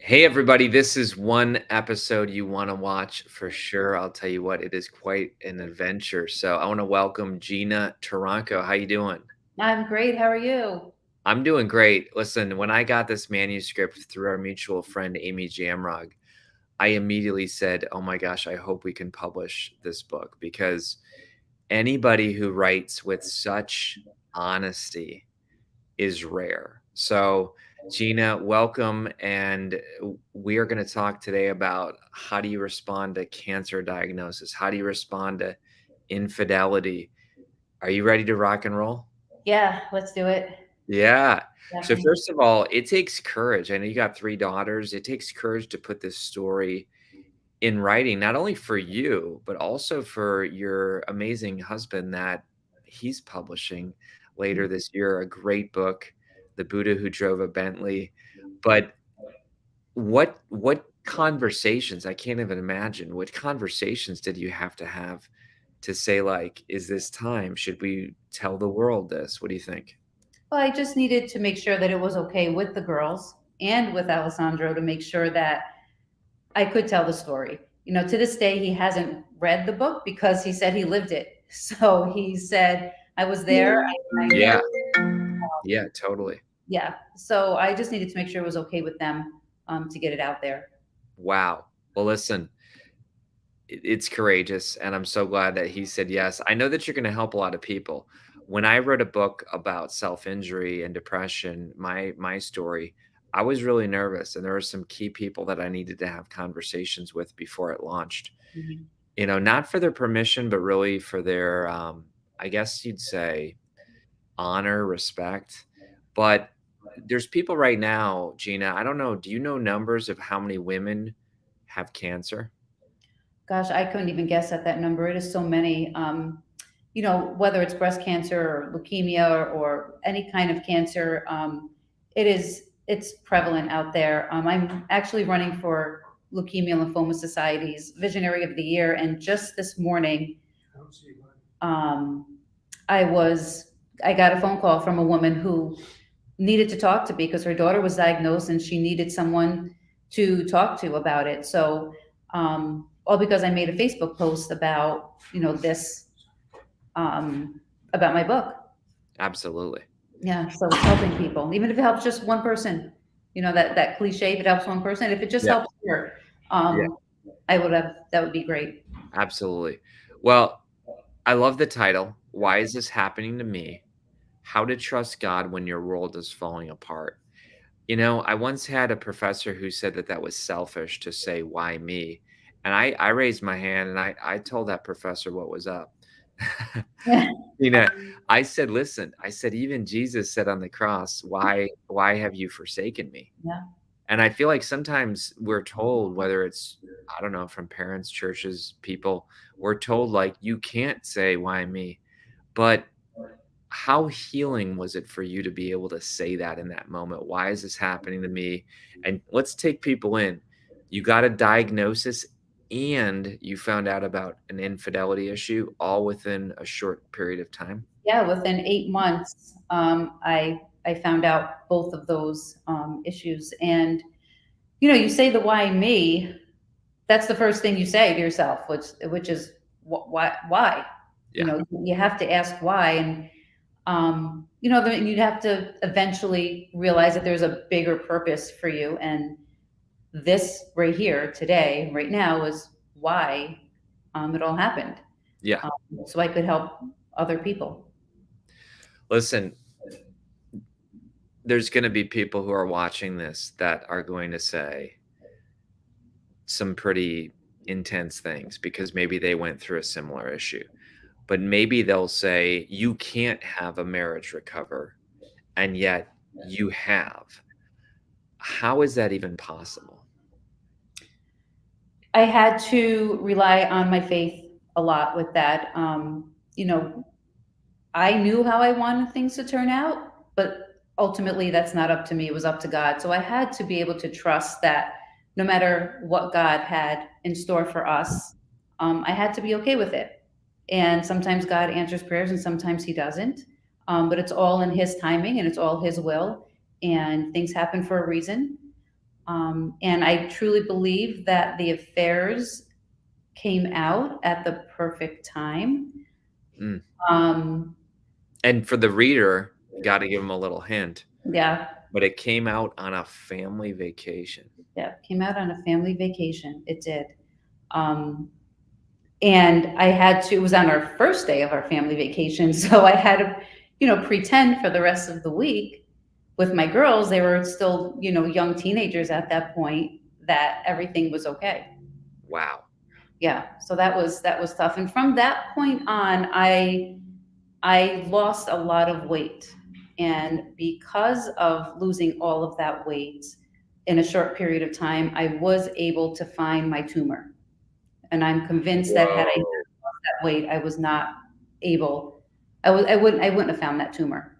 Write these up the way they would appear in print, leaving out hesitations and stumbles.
Hey, everybody. This is one episode you want to watch for sure. I'll tell you what, it is quite an adventure. So I want to welcome Gina Tronco. How you doing? I'm great. How are you? I'm doing great. Listen, when I got this manuscript through our mutual friend, Amy Jamrog, I immediately said, oh my gosh, I hope we can publish this book because anybody who writes with such honesty is rare. So, Gina, welcome. And we are going to talk today about how do you respond to cancer diagnosis? How do you respond to infidelity? Are you ready to rock and roll? Yeah, let's do it. Yeah. So, Definitely. first of all, it takes courage. I know you got three daughters. It takes courage to put this story in writing, not only for you, but also for your amazing husband that he's publishing later this year, a great book, The Buddha Who Drove a Bentley. But what conversations, I can't even imagine, what conversations did you have to say, like, is this time? Should we tell the world this? What do you think? Well, I just needed to make sure that it was okay with the girls and with Alessandro to make sure that I could tell the story. To this day, he hasn't read the book because he said he lived it. So he said, I was there. I know. Yeah, yeah, totally. Yeah. So I just needed to make sure it was okay with them to get it out there. Wow. Well, listen, it's courageous, and I'm so glad that he said yes. I know that you're gonna help a lot of people. When I wrote a book about self-injury and depression, my story, I was really nervous, and there were some key people that I needed to have conversations with before it launched. Mhm. Not for their permission, but really for their, I guess you'd say, honor, respect. But there's people right now, Gina, I don't know, do you know numbers of how many women have cancer? Gosh, I couldn't even guess at that number. It is so many. Whether it's breast cancer or leukemia or any kind of cancer, it's prevalent out there. I'm actually running for Leukemia Lymphoma Society's Visionary of the Year, and just this morning, um, I was I got a phone call from a woman who needed to talk to me because her daughter was diagnosed and she needed someone to talk to about it. So, all because I made a Facebook post about this about my book. Absolutely. Yeah, so it's helping people, even if it helps just one person. That cliche. If it helps one person, if it just Yeah, helps her, yeah, um, I would have. That would be great. absolutely. Well, I love the title, "Why Is This Happening to Me? How to Trust God When Your World is Falling Apart." I once had a professor who said that that was selfish to say, "Why me?" And I raised my hand and I told that professor what was up. Yeah, You know, I said, "Listen," I said, "Even Jesus said on the cross, why have you forsaken me?" yeah, And I feel like sometimes we're told, whether it's, I don't know, from parents, churches, people, we're told, like, "You can't say, 'Why me?'" But how healing was it for you to be able to say that in that moment? "Why is this happening to me?" And let's take people in. You got a diagnosis and you found out about an infidelity issue all within a short period of time? yeah. Within 8 months, I found out both of those issues, and you say the why me. That's the first thing you say to yourself, which is why. Yeah. You have to ask why, and then you'd have to eventually realize that there's a bigger purpose for you, and this right here today, right now, is why it all happened, Yeah. um, so I could help other people. Listen, there's gonna be people who are watching this that are going to say some pretty intense things because maybe they went through a similar issue. But maybe they'll say, "You can't have a marriage recover, and yet you have." How is that even possible? I had to rely on my faith a lot with that. I knew how I wanted things to turn out, but ultimately that's not up to me. It was up to God. So I had to be able to trust that no matter what God had in store for us, I had to be okay with it. And sometimes God answers prayers and sometimes he doesn't. But it's all in his timing and it's all his will. And things happen for a reason. And I truly believe that the affairs came out at the perfect time. Mm. Um, And for the reader, you gotta give them a little hint, yeah, but it came out on a family vacation. yeah, came out on a family vacation. It did. Um, and I had to, it was on our first day of our family vacation. So I had to, pretend for the rest of the week with my girls. They were still, young teenagers at that point, that everything was okay. Wow. Yeah. So that was tough. And from that point on, I lost a lot of weight. And because of losing all of that weight in a short period of time, I was able to find my tumor. And I'm convinced that had I not Whoa. lost that weight, I was not able, I wouldn't have found that tumor.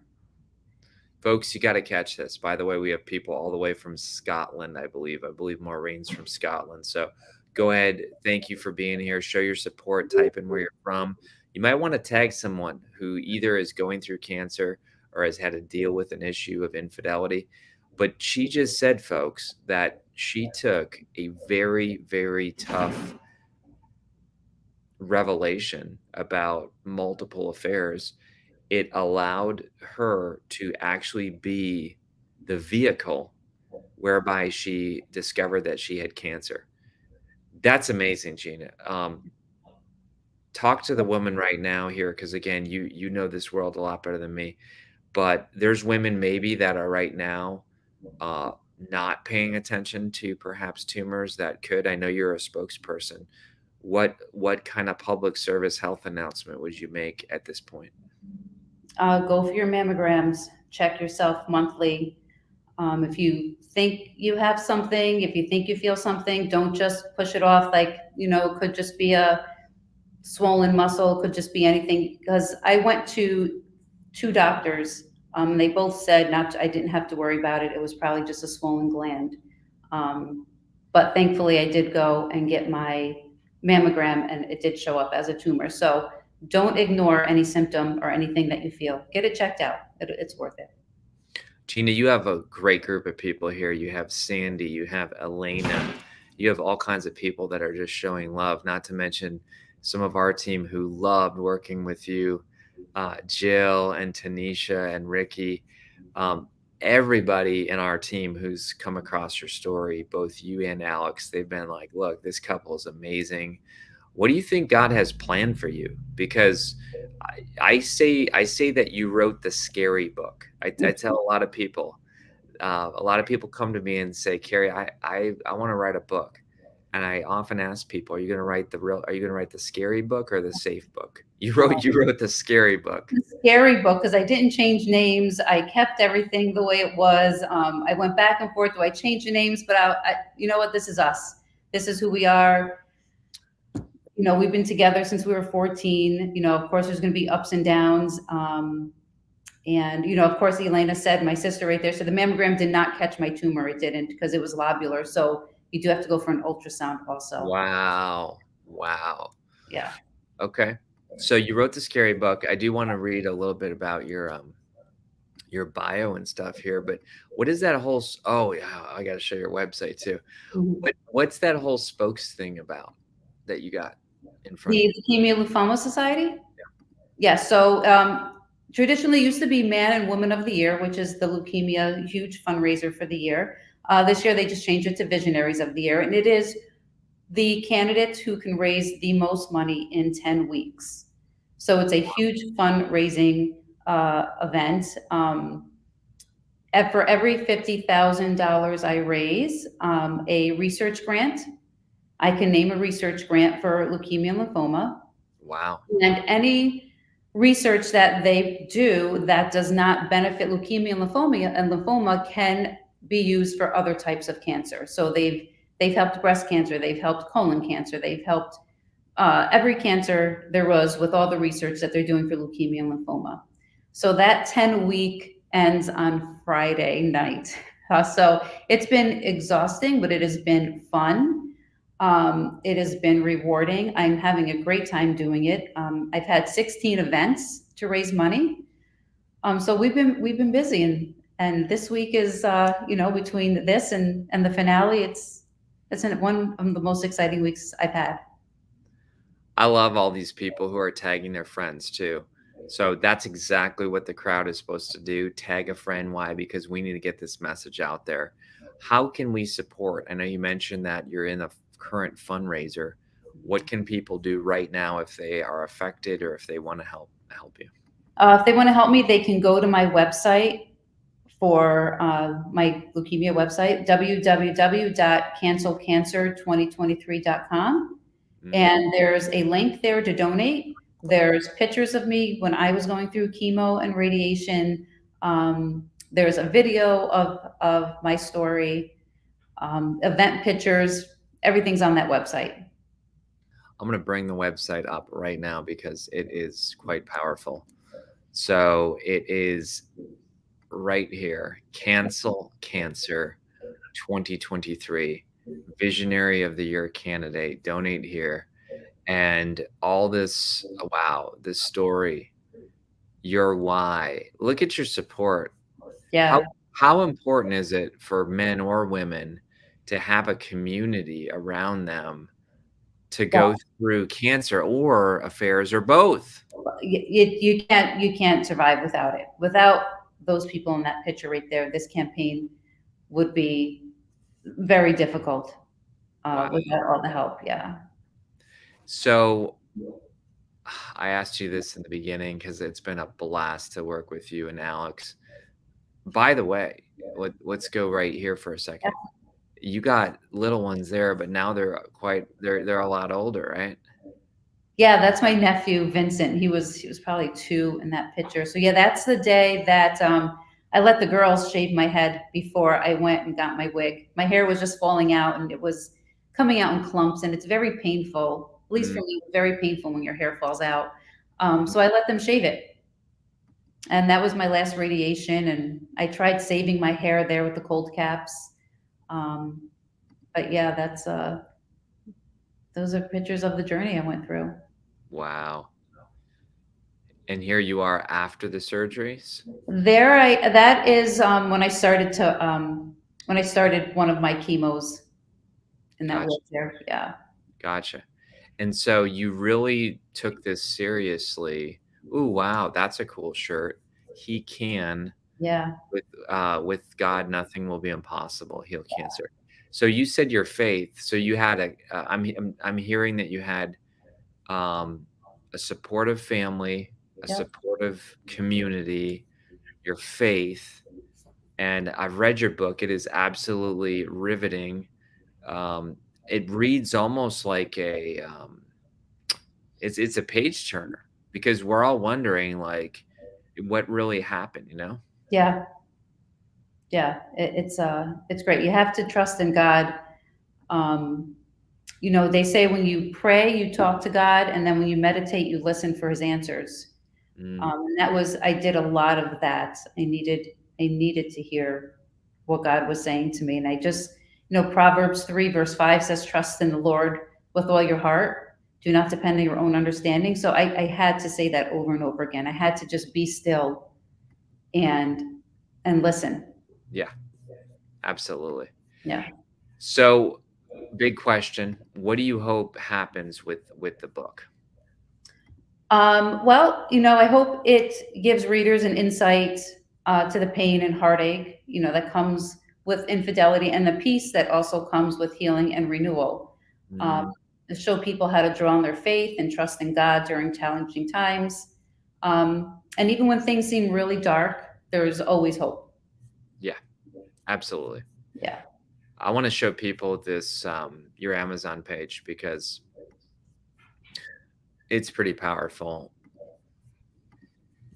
Folks, you gotta catch this. By the way, we have people all the way from Scotland, I believe. I believe Maureen's from Scotland. So go ahead. Thank you for being here. Show your support. Type in where you're from. You might want to tag someone who either is going through cancer or has had to deal with an issue of infidelity. But she just said, folks, that she took a very, very tough revelation about multiple affairs. It allowed her to actually be the vehicle whereby she discovered that she had cancer. That's amazing, Gina. Talk to the woman right now here, because again, you know this world a lot better than me. But there's women maybe that are right now uh, not paying attention to perhaps tumors that could. I know you're a spokesperson. What kind of public service health announcement would you make at this point? Go for your mammograms, check yourself monthly. If you think you have something, if you think you feel something, don't just push it off like, it could just be a swollen muscle, could just be anything. Because I went to two doctors. They both said I didn't have to worry about it. It was probably just a swollen gland. Um, but thankfully, I did go and get my mammogram, and it did show up as a tumor. So don't ignore any symptom or anything that you feel. Get it checked out. It's worth it. Gina, you have a great group of people here. You have Sandy, you have Elena, you have all kinds of people that are just showing love, not to mention some of our team who loved working with you, Jill and Tanisha and Ricky. Um, Everybody in our team who's come across your story, both you and Alex, they've been like, look, this couple is amazing. What do you think God has planned for you? Because I say that you wrote the scary book. I tell a lot of people come to me and say, Kary, I want to write a book. And I often ask people, are you going to write the scary book or the safe book? You wrote the scary book. The scary book, because I didn't change names. I kept everything the way it was. I went back and forth. Do I change the names? But you know what? This is us. This is who we are. We've been together since we were 14. Of course, there's going to be ups and downs. And, of course, Elena said, my sister right there, so the mammogram did not catch my tumor. It didn't, because it was lobular. So you do have to go for an ultrasound also. Wow. Wow. Yeah. Okay. So you wrote the scary book. I do want to read a little bit about your bio and stuff here, but what is that whole oh yeah, I got to show your website too. Mhm. What's that whole spokes thing about that you got in front of The you? Leukemia Lymphoma Society? Yeah. So traditionally used to be Man and Woman of the Year, which is the leukemia huge fundraiser for the year. This year they just changed it to Visionaries of the Year, and it is the candidates who can raise the most money in 10 weeks. So it's a huge fundraising event. For every $50,000 I raise, a research grant, I can name a research grant for leukemia and lymphoma. Wow. And any research that they do that does not benefit leukemia and lymphoma can be used for other types of cancer. So they've helped breast cancer, they've helped colon cancer, they've helped every cancer there was with all the research that they're doing for leukemia and lymphoma. So that 10-week ends on Friday night. So it's been exhausting, but it has been fun. It has been rewarding. I'm having a great time doing it. I've had 16 events to raise money. So we've been busy, and And this week is, between this and the finale, it's one of the most exciting weeks I've had. I love all these people who are tagging their friends too. So that's exactly what the crowd is supposed to do. Tag a friend. Why? Because we need to get this message out there. How can we support? I know you mentioned that you're in a current fundraiser. What can people do right now if they are affected or if they want to help you? If they want to help me, they can go to my website for my leukemia website, www.cancelcancer2023.com. Mm, And there's a link there to donate. There's pictures of me when I was going through chemo and radiation. There's a video of my story, event pictures. Everything's on that website. I'm going to bring the website up right now because it is quite powerful. So it is right here. Cancel Cancer 2023, Visionary of the Year candidate. Donate here. And all this, wow, this story, your why. Look at your support. How Yeah. how important is it for men or women to have a community around them to Yeah. go through cancer or affairs or both? You can't survive without it. Without those people in that picture right there, this campaign would be very difficult Wow. without all the help. Yeah. So I asked you this in the beginning because it's been a blast to work with you and Alex. By the way, let's go right here for a second. You got little ones there, but now they're a lot older, right? Yeah, that's my nephew Vincent. He was probably 2 in that picture. So yeah, that's the day that I let the girls shave my head before I went and got my wig. My hair was just falling out and it was coming out in clumps, and it's very painful. At least Mm, for me, it's very painful when your hair falls out. So I let them shave it, and that was my last radiation. And I tried saving my hair there with the cold caps. Um, but yeah, that's those are pictures of the journey I went through. wow. And here you are after the surgeries? That is when I started one of my chemos in that Gotcha, wheelchair. Yeah. gotcha. And so you really took this seriously. Ooh, wow, that's a cool shirt. He can Yeah. with God, nothing will be impossible. Heal cancer. So you said your faith. So you had I'm hearing that you had um, a supportive family, a Yep. supportive community, your faith, and I've read your book. It is absolutely riveting. Um, it reads almost like it's a page turner because we're all wondering like what really happened, you know? Yeah. Yeah. It's great. You have to trust in God. Um, they say when you pray, you talk to God, and then when you meditate, you listen for His answers. Mm, And I did a lot of that. I needed to hear what God was saying to me. And Proverbs 3 verse 5 says, trust in the Lord with all your heart. Do not depend on your own understanding. So I had to say that over and over again. I had to just be still and listen. yeah, absolutely. Yeah. So, big question, what do you hope happens with the book? Well, I hope it gives readers an insight to the pain and heartache, that comes with infidelity, and the peace that also comes with healing and renewal. Mm, Um, to show people how to draw on their faith and trust in God during challenging times. And even when things seem really dark, there's always hope. yeah, absolutely. Yeah. I wanna show people this, your Amazon page because it's pretty powerful.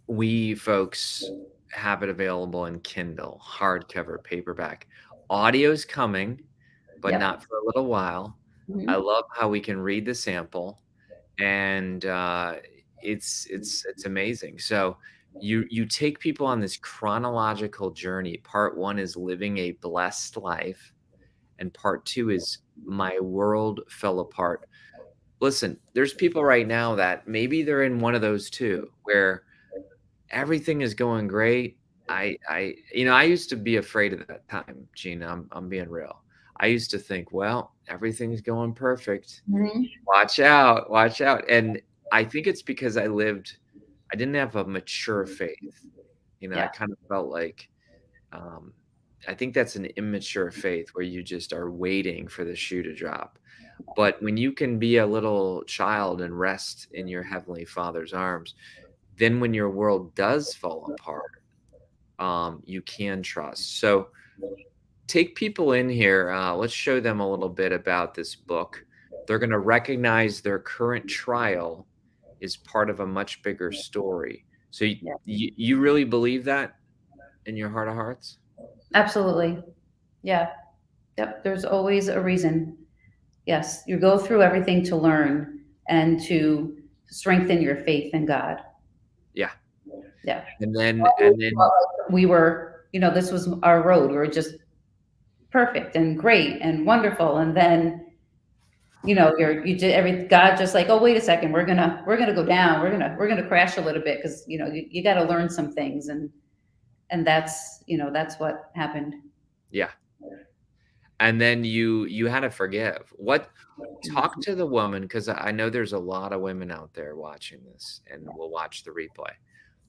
We folks have it available in Kindle, hardcover, paperback. Audio's coming, but Yep. not for a little while. I Mhm. love how we can read the sample, and, it's amazing. So, you take people on this chronological journey. Part 1 is living a blessed life, and part 2 is my world fell apart. Listen, there's people right now that maybe they're in one of those 2, where everything is going great. I used to be afraid of that time, Gina. I'm being real. I used to think, well, everything's going perfect. Mhm. Watch out, watch out. And I think it's because I didn't have a mature faith. I Yeah, kind of felt like, um, I think that's an immature faith where you just are waiting for the shoe to drop. But when you can be a little child and rest in your Heavenly Father's arms, then when your world does fall apart, you can trust. So take people in here. Let's show them a little bit about this book. They're going to recognize their current trial is part of a much bigger story. So yeah, you really believe that in your heart of hearts? absolutely. Yeah, yep. There's always a reason. Yes, you go through everything to learn and to strengthen your faith in God. Yeah. Yeah. And then We were, this was our road. We were just perfect and great and wonderful. And then, you did God just like, oh, wait a second, we're gonna go down. We're gonna crash a little bit because, you got to learn some things. And that's what happened. yeah. And then you had to forgive. What Talk to the woman, because I know there's a lot of women out there watching this and will watch the replay.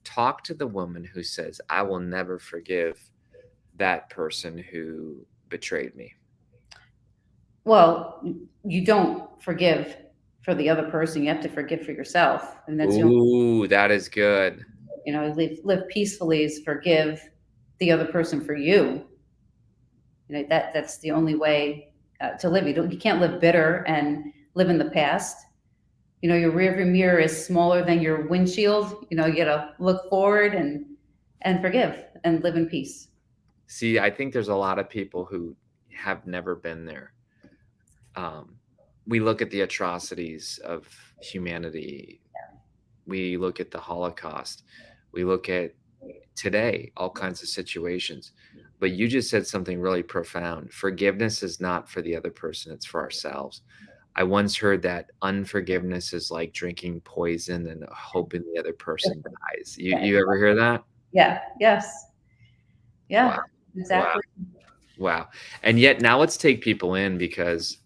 Talk to the woman who says, I will never forgive that person who betrayed me. Well, you don't forgive for the other person. You have to forgive for yourself. And that's the only, Ooh, that is good. live peacefully is forgive the other person for you. That's the only way to live. You can't live bitter and live in the past. Your rearview mirror is smaller than your windshield. You got to look forward and forgive and live in peace. See, I think there's a lot of people who have never been there. Um, we look at the atrocities of humanity. We look at the Holocaust. We look at today, all kinds of situations. But you just said something really profound. Forgiveness is not for the other person, it's for ourselves. I once heard that unforgiveness is like drinking poison and hoping the other person dies. You ever hear that? Yeah. Yes. Wow. Yeah. Wow. Exactly. Wow. And yet now let's take people in because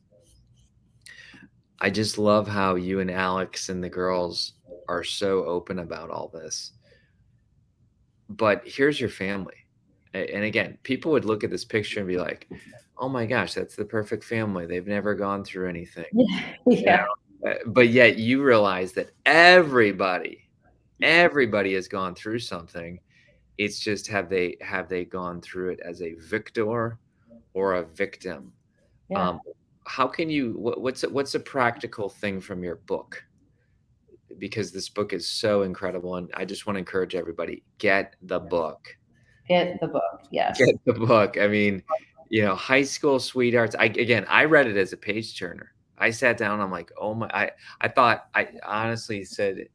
I just love how you and Alex and the girls are so open about all this. But here's your family. And again, people would look at this picture and be like, "Oh my gosh, that's the perfect family. They've never gone through anything." You Yeah. But yet you realize that everybody has gone through something. It's just have they gone through it as a victor or a victim? Yeah. Um, how can you what's a practical thing from your book? Because this book is so incredible, and I just want to encourage everybody, get the book. Get the book. Get Yes. the book. I mean, high school sweethearts. I read it as a page turner. I sat down, I'm like, "Oh my." I thought I honestly said,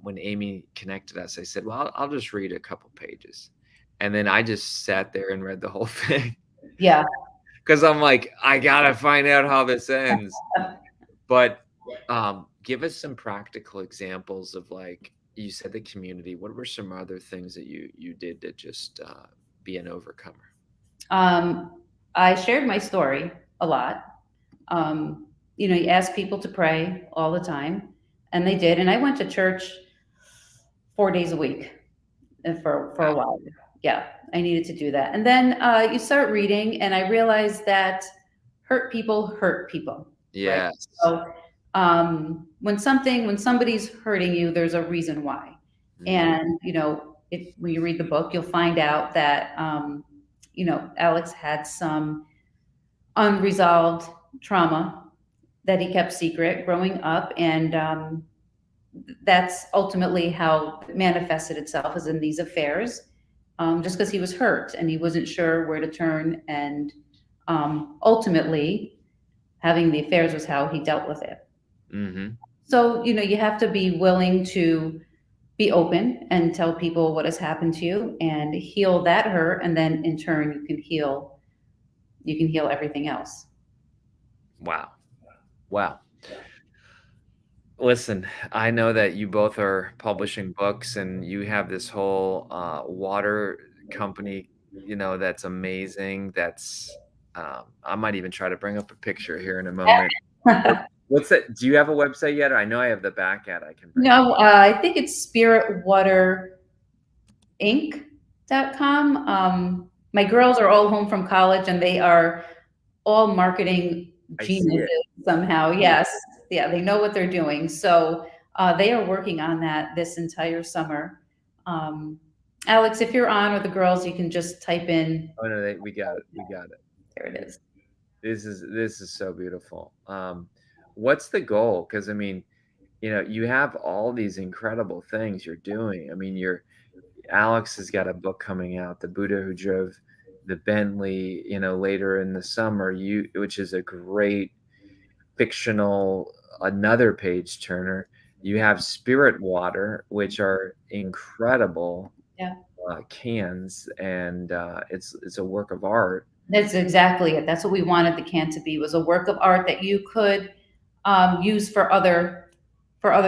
when Amy connected us, I said, "Well, I'll just read a couple pages." And then I just sat there and read the whole thing Yeah. because 'cause I'm like, "I gotta find out how this ends." But, give us some practical examples of, like, you said the community. What were some other things that you did to just, be an overcomer? I shared my story a lot. You ask people to pray all the time, and they did. And I went to church 4 days a week for a Wow. while. Yeah, I needed to do that. And then you start reading, and I realized that hurt people, right? Yes. So when somebody's hurting you, there's a reason why. Mhm. And when you read the book, you'll find out that Alex had some unresolved trauma that he kept secret growing up, and that's ultimately how it manifested itself, is in these affairs. Just because he was hurt and he wasn't sure where to turn, and ultimately having the affairs was how he dealt with it. Mhm. So you have to be willing to be open and tell people what has happened to you and heal that hurt, and then in turn you can heal everything else. Wow. Wow. Listen, I know that you both are publishing books and you have this whole, water company, that's amazing. I might even try to bring up a picture here in a moment. What what's that? Do you have a website yet? I know I have the back ad I can bring up. No, I think it's spiritwaterinc.com. My girls are all home from college and they are all marketing I see geniuses it. somehow. I see it. Yes. Yeah, they know what they're doing. So they are working on that this entire summer. Um, Alex, if you're on with the girls, you can just type in, Oh, no, we got it, we got it. there it is. This is so beautiful. What's the goal? Because I mean, you have all these incredible things you're doing. I mean, Alex has got a book coming out, The Buddha Who Drove the Bentley, later in the summer, which is a great fictional, another page turner. You have Spirit Water, which are incredible Yeah. cans, and it's a work of art. That's exactly it. That's what we wanted the can to be, was a work of art that you could use for other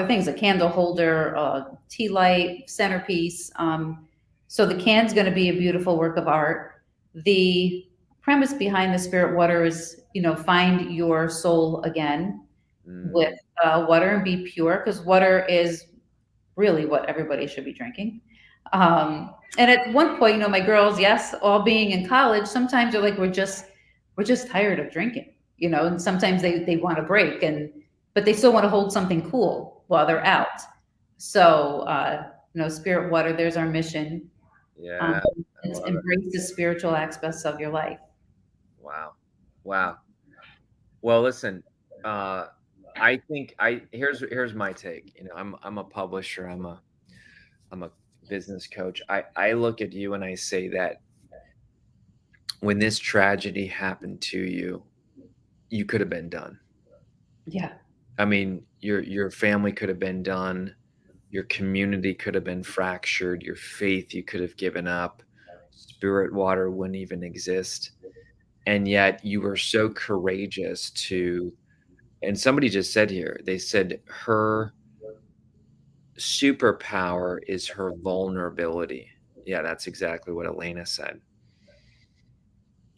things, a candle holder, a tea light, centerpiece. So the can's going to be a beautiful work of art. The premise behind the spirit water is, find your soul again with Mm, water and be pure, because water is really what everybody should be drinking. And at one point, my girls, yes, all being in college, sometimes they're like, we're just tired of drinking, and sometimes they want a break, but they still want to hold something cool while they're out. So, spirit water, there's our mission. Um, yeah, I it's love it. embrace the spiritual aspects of your life. Wow. Wow. Well, listen, uh, I think here's my take. I'm a publisher. I'm a business coach. I look at you and I say that when this tragedy happened to you, you could have been done. Yeah. I mean, your family could have been done. Your community could have been fractured. Your faith, you could have given up. Spirit water wouldn't even exist. And yet you were so courageous to, and somebody just said here, they said her superpower is her vulnerability. Yeah, that's exactly what Elena said.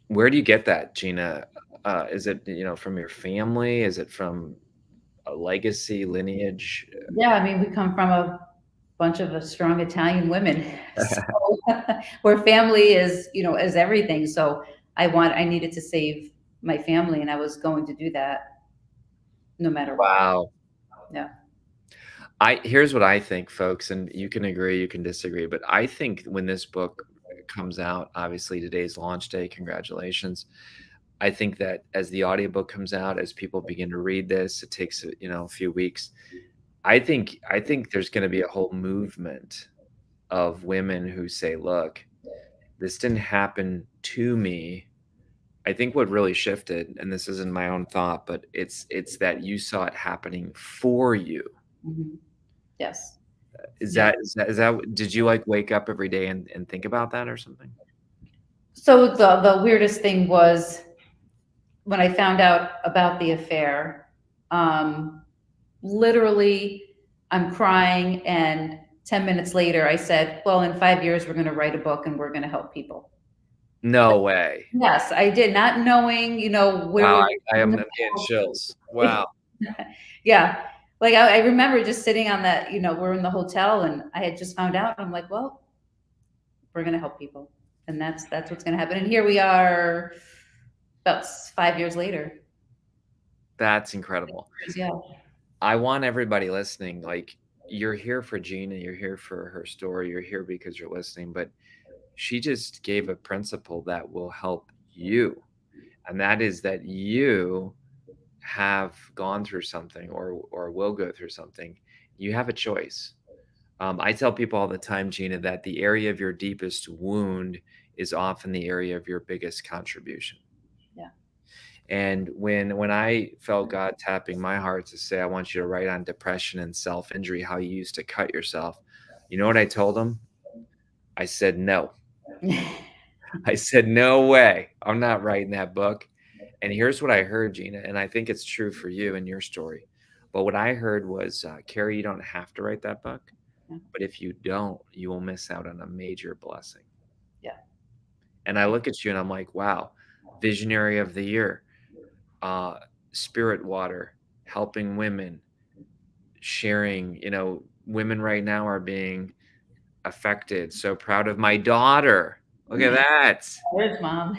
Where do you get that, Gina? Is it, from your family? Is it from a legacy, lineage? Yeah. I mean, we come from a bunch of strong Italian women. So where family is everything. So I needed to save my family, and I was going to do that no matter what. Wow. Yeah. Here's what I think, folks, and you can agree, you can disagree, but I think when this book comes out, obviously today's launch day, congratulations. I think that as the audiobook comes out, as people begin to read this, it takes, a few weeks. I think there's going to be a whole movement of women who say, look, this didn't happen to me. I think what really shifted, and this isn't my own thought, but it's that you saw it happening for you. Hmm. Yes. Is Yeah. that is that is that did you, like, wake up every day and think about that or something? So the weirdest thing was when I found out about the affair. Um, Literally, I'm crying, and 10 minutes later, I said, "Well, in 5 years, we're going to write a book, and we're going to help people." No way. Yes, I did, not knowing, where Wow, we I'm were. getting chills. Wow. Yeah. Like I remember just sitting on that, we're in the hotel and I had just found out. I'm like, well, we're gonna help people. And that's what's gonna happen. And here we are about 5 years later. That's incredible. Yeah. I want everybody listening, like, you're here for Gina, you're here for her story, you're here because you're listening, but she just gave a principle that will help you, and that is that you have gone through something or will go through something. You have a choice. I tell people all the time, Gina, that the area of your deepest wound is often the area of your biggest contribution. Yeah. And when I felt God tapping my heart to say, I want you to write on depression and self injury, how you used to cut yourself, you know what I told him? I said, no. I said, no way. I'm not writing that book. And here's what I heard, Gina, and I think it's true for you and your story. But what I heard was, Kary, you don't have to write that book, Yeah. but if you don't, you will miss out on a major blessing. Yeah. And I look at you and I'm like, wow, visionary of the year, uh, spirit water, helping women, sharing, women right now are being affected. So proud of my daughter. Look at that. Where's mom?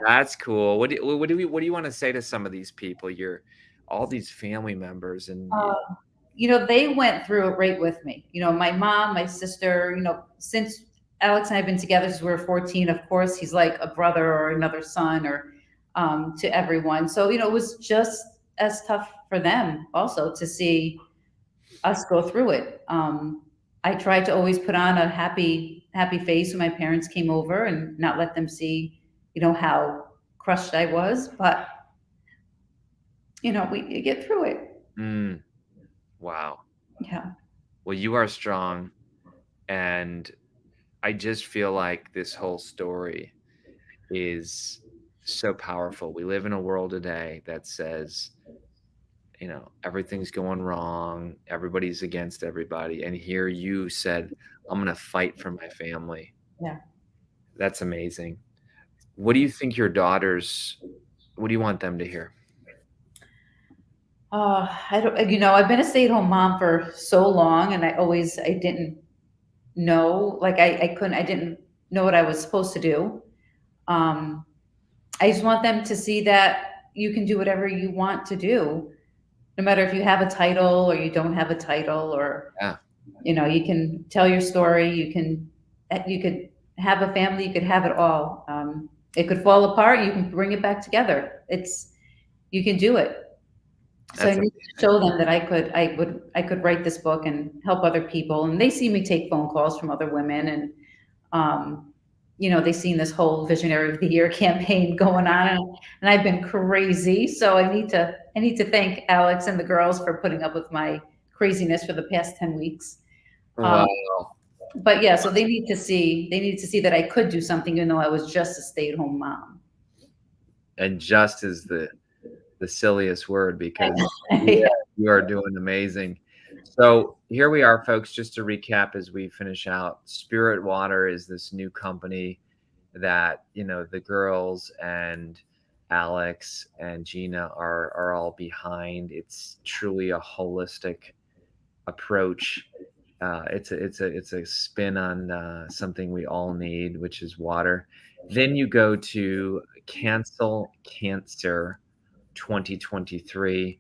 That's cool. What do you want to say to some of these people? You're all these family members and They went through it right with me. My mom, my sister, since Alex and I have been together since we were 14, of course, he's like a brother or another son or to everyone. So, it was just as tough for them also to see us go through it. I tried to always put on a happy face when my parents came over and not let them see, how crushed I was. But, we get through it. mm, wow. Yeah. Well, you are strong, and I just feel like this whole story is so powerful. We live in a world today that says, everything's going wrong, everybody's against everybody, and here you said, "I'm gonna fight for my family." Yeah. That's amazing. What do you think your daughters what do you want them to hear? I don't, I've been a stay-at-home mom for so long, and I didn't know, like I didn't know what I was supposed to do. Um, I just want them to see that you can do whatever you want to do, no matter if you have a title or you don't have a title, or Yeah, you can tell your story. You could have a family. You could have it all. It could fall apart. You can bring it back together. You can do it. So I that's need to amazing. show them that I could write this book and help other people. And they see me take phone calls from other women, and um, they've seen this whole Visionary of the Year campaign going on, and I've been crazy. So I need to thank Alex and the girls for putting up with my craziness for the past 10 weeks. Um, Wow, but yeah, so they need to see that I could do something, even though I was just a stay-at-home mom. and just is the silliest word because yeah, Yeah. you are doing amazing. So here we are, folks, just to recap as we finish out. Spirit Water is this new company that, the girls and Alex and Gina are all behind. It's truly a holistic approach. It's a spin on something we all need, which is water. Then you go to Cancel Cancer 2023.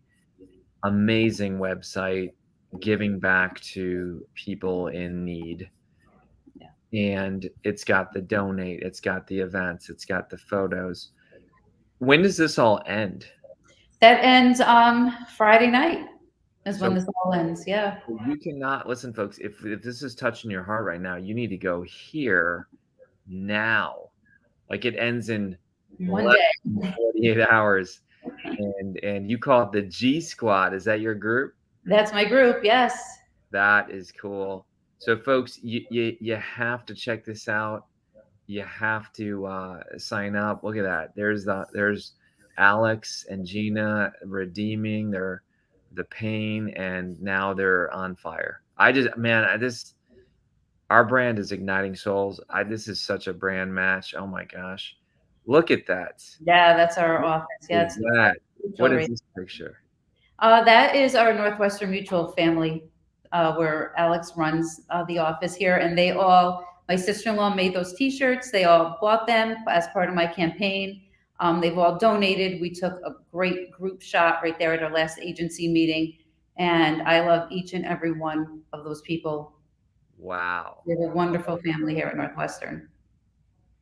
Amazing website, giving back to people in need. Yeah. And it's got the donate, it's got the events, it's got the photos. When does this all end? That ends Friday night is when So this all ends. Yeah. you cannot listen, folks. If this is touching your heart right now, you need to go here now. Like it ends in One less than day. 48 hours. And you call it the G Squad. Is that your group? That's my group. Yes. That is cool. So, folks, you have to check this out. You have to sign up. Look at that. There's Alex and Gina redeeming the pain, and now they're on fire. I just man, this our brand is igniting souls. This is such a brand match. Oh my gosh, look at that. Yeah, that's our What office. Yeah, is it's that? What is jewelry. this picture? That is our Northwestern Mutual family, where Alex runs the office here, and my sister-in-law made those T-shirts. They all bought them as part of my campaign. They've all donated. We took a great group shot right there at our last agency meeting, and I love each and every one of those people. Wow. We have a wonderful family here at Northwestern.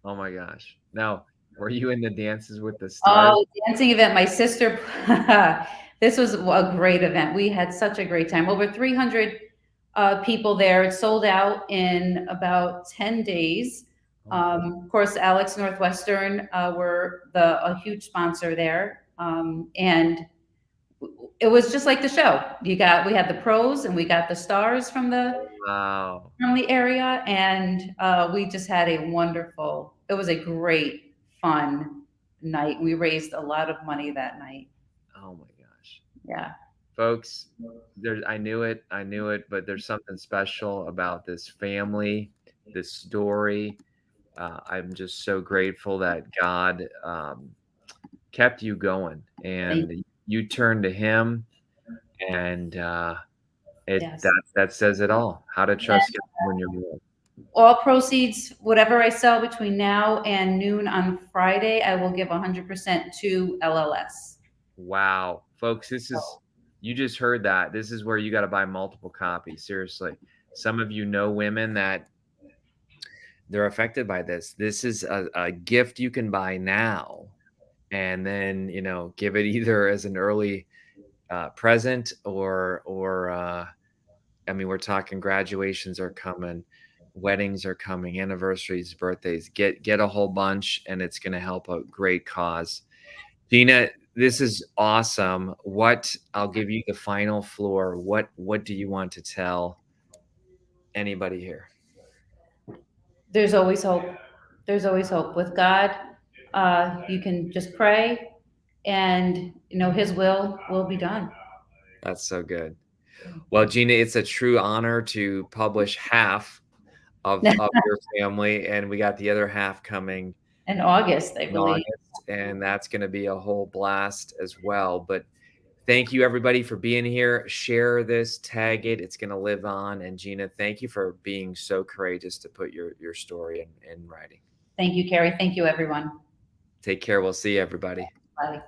Oh my gosh. Now, were you in the dances with the stars? Oh, dancing event. My sister, this was a great event. We had such a great time. Over 300 people there. It sold out in about 10 days. Of course, Alex Northwestern were a huge sponsor there. And it was just like the show. We had the pros and we got the stars Wow. from the area, and we just had it was a great, fun night. We raised a lot of money that night. Oh my gosh. Yeah. folks, I knew it, but there's something special about this family, this story. I'm just so grateful that God kept you going, Thank and you turned to Him, and yes. that says it all. How to trust God when you're real. All proceeds, whatever I sell between now and noon on Friday, I will give 100% to LLS. Wow, folks, you just heard that. This is where you got to buy multiple copies. Seriously, some of you know women that they're affected by this. This is a gift you can buy now, and then give it either as an early present, or I mean, we're talking graduations are coming, weddings are coming, anniversaries, birthdays. Get a whole bunch, and it's going to help a great cause. Gina, this is awesome. I'll give you the final floor. What do you want to tell anybody here? There's always hope. There's always hope. With God, you can just pray, and His will be done. That's so good. Well, Gina, it's a true honor to publish half of your family, and we got the other half coming In August, I in believe. August, and that's going to be a whole blast as well. But thank you, everybody, for being here. Share this, tag it. It's going to live on. And Gina, thank you for being so courageous to put your story in writing. Thank you, Kary. Thank you, everyone. Take care. We'll see you, everybody. Bye.